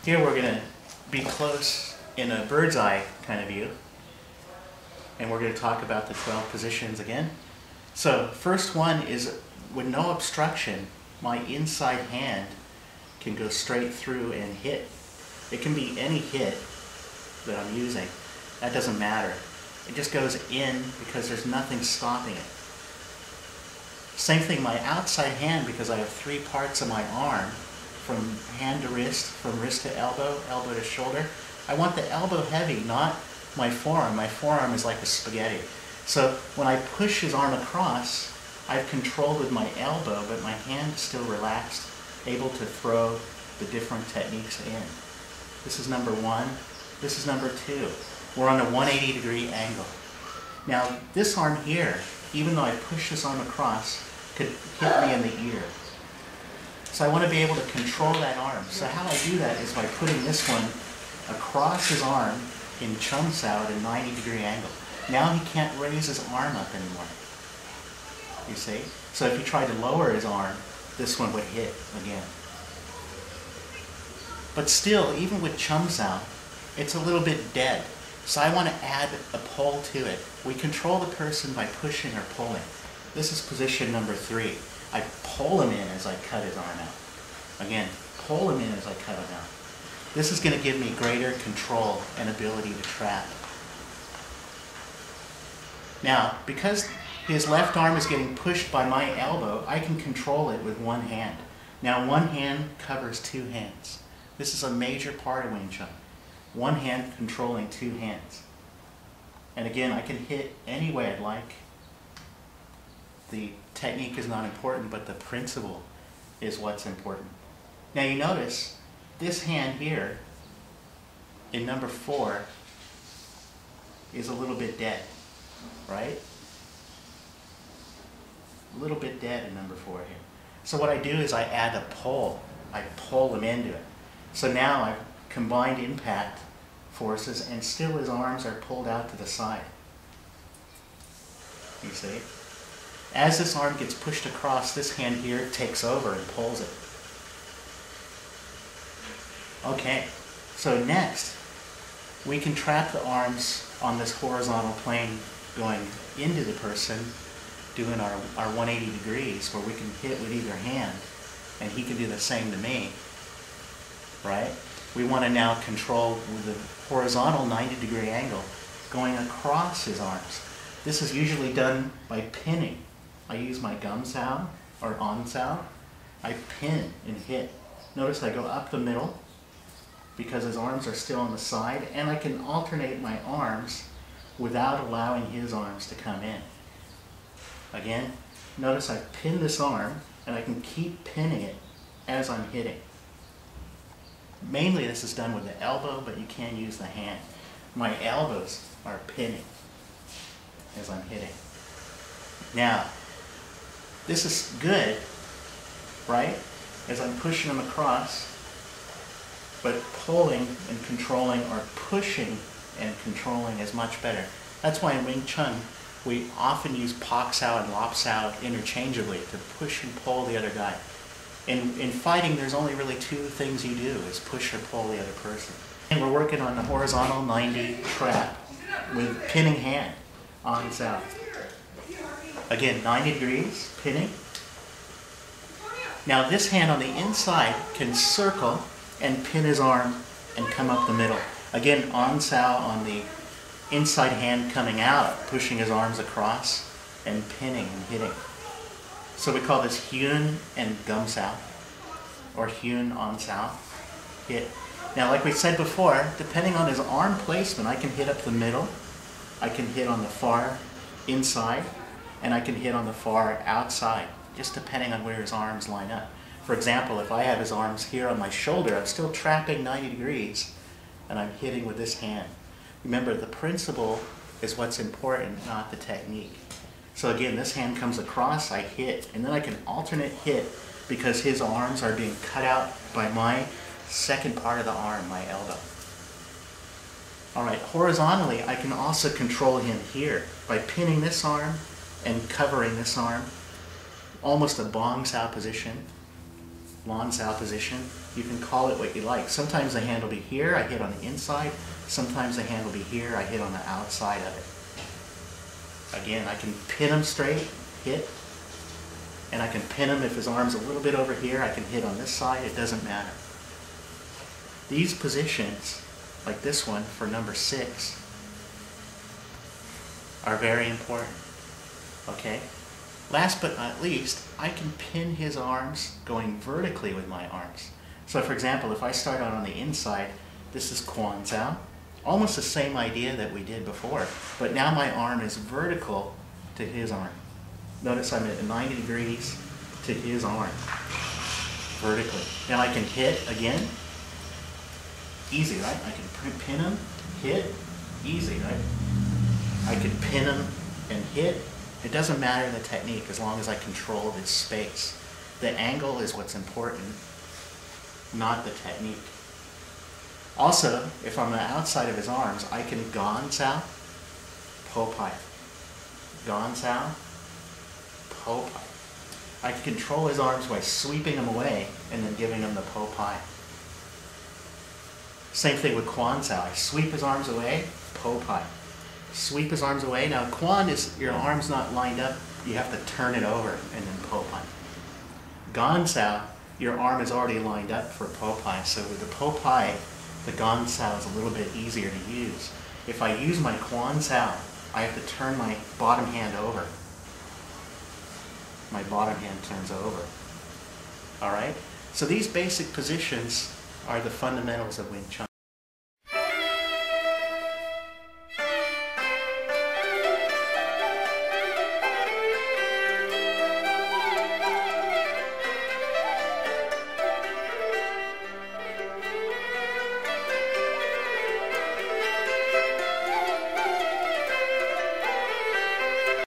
Here we're going to be close in a bird's eye kind of view, and we're going to talk about the 12 positions again. So first one is with no obstruction, my inside hand can go straight through and hit. It can be any hit that I'm using. That doesn't matter. It just goes in because there's nothing stopping it. Same thing, my outside hand, because I have 3 parts of my arm, from hand to wrist, from wrist to elbow, elbow to shoulder. I want the elbow heavy, not my forearm. My forearm is like a spaghetti. So when I push his arm across, I've controlled with my elbow, but my hand is still relaxed, able to throw the different techniques in. This is number 1. This is number 2. We're on a 180-degree angle. Now this arm here, even though I push this arm across, could hit me in the ear. So I want to be able to control that arm. So how I do that is by putting this one across his arm in Chun at a 90-degree angle. Now he can't raise his arm up anymore. You see? So if you try to lower his arm, this one would hit again. But still, even with Chun, it's a little bit dead. So I want to add a pull to it. We control the person by pushing or pulling. This is position number 3. I pull him in as I cut his arm out. Again, pull him in as I cut him out. This is going to give me greater control and ability to trap. Now, because his left arm is getting pushed by my elbow, I can control it with one hand. Now, one hand covers 2 hands. This is a major part of Wing Chun. One hand controlling 2 hands. And again, I can hit any way I'd like. The technique is not important, but the principle is what's important. Now you notice this hand here in number 4 is a little bit dead, right? A little bit dead in number 4 here. So what I do is I add a pull. I pull him into it. So now I've combined impact forces, and still his arms are pulled out to the side. You see? As this arm gets pushed across, this hand here takes over and pulls it. Okay, so next, we can trap the arms on this horizontal plane going into the person, doing our 180 degrees, where we can hit with either hand, and he can do the same to me, right? We want to now control with the horizontal 90-degree angle going across his arms. This is usually done by pinning. I use my gum sao or on sao. I pin and hit. Notice I go up the middle because his arms are still on the side, and I can alternate my arms without allowing his arms to come in. Again, notice I pin this arm, and I can keep pinning it as I'm hitting. Mainly this is done with the elbow, but you can use the hand. My elbows are pinning as I'm hitting. Now, this is good, right? As I'm pushing them across, but pulling and controlling, or pushing and controlling, is much better. That's why in Wing Chun, we often use Pak Sao and Lop Sao interchangeably to push and pull the other guy. In fighting, there's only really 2 things you do, is push or pull the other person. And we're working on the horizontal 90 trap with pinning hand on Sao. Again, 90 degrees, pinning. Now this hand on the inside can circle and pin his arm and come up the middle. Again, on Sao on the inside hand coming out, pushing his arms across and pinning and hitting. So we call this Hyun and Gum Sao, or Hyun on Sao, hit. Now like we said before, depending on his arm placement, I can hit up the middle, I can hit on the far inside, and I can hit on the far outside, just depending on where his arms line up. For example, if I have his arms here on my shoulder, I'm still trapping 90 degrees, and I'm hitting with this hand. Remember, the principle is what's important, not the technique. So again, this hand comes across, I hit, and then I can alternate hit because his arms are being cut out by my second part of the arm, my elbow. Alright, horizontally, I can also control him here by pinning this arm and covering this arm, almost a Bong Sao position, Lon Sao position, You can call it what you like. Sometimes the hand will be here, I hit on the inside. Sometimes the hand will be here, I hit on the outside of it. Again, I can pin him straight, hit, and I can pin him if his arm's a little bit over here, I can hit on this side, it doesn't matter. These positions, like this one for number 6, are very important, okay? Last but not least, I can pin his arms going vertically with my arms. So for example, if I start out on the inside, this is Quan Zao. Almost the same idea that we did before, but now my arm is vertical to his arm. Notice I'm at 90 degrees to his arm, vertically. Now I can hit again, easy, right? I can pin him, hit, easy, right? I can pin him and hit. It doesn't matter the technique as long as I control this space. The angle is what's important, not the technique. Also, if I'm on the outside of his arms, I can Gan Sao, Po Pai. Gan Sao, Po Pai. I can control his arms by sweeping him away and then giving him the Po Pai. Same thing with Quan Sao. I sweep his arms away, Po Pai. Sweep his arms away. Now Quan is, your arm's not lined up, you have to turn it over and then Po Pai. Gan Sao, your arm is already lined up for Po Pai, so with the Po Pai, the Gan Sao is a little bit easier to use. If I use my Quan Sao, I have to turn my bottom hand over. My bottom hand turns over. Alright? So these basic positions are the fundamentals of Wing Chun.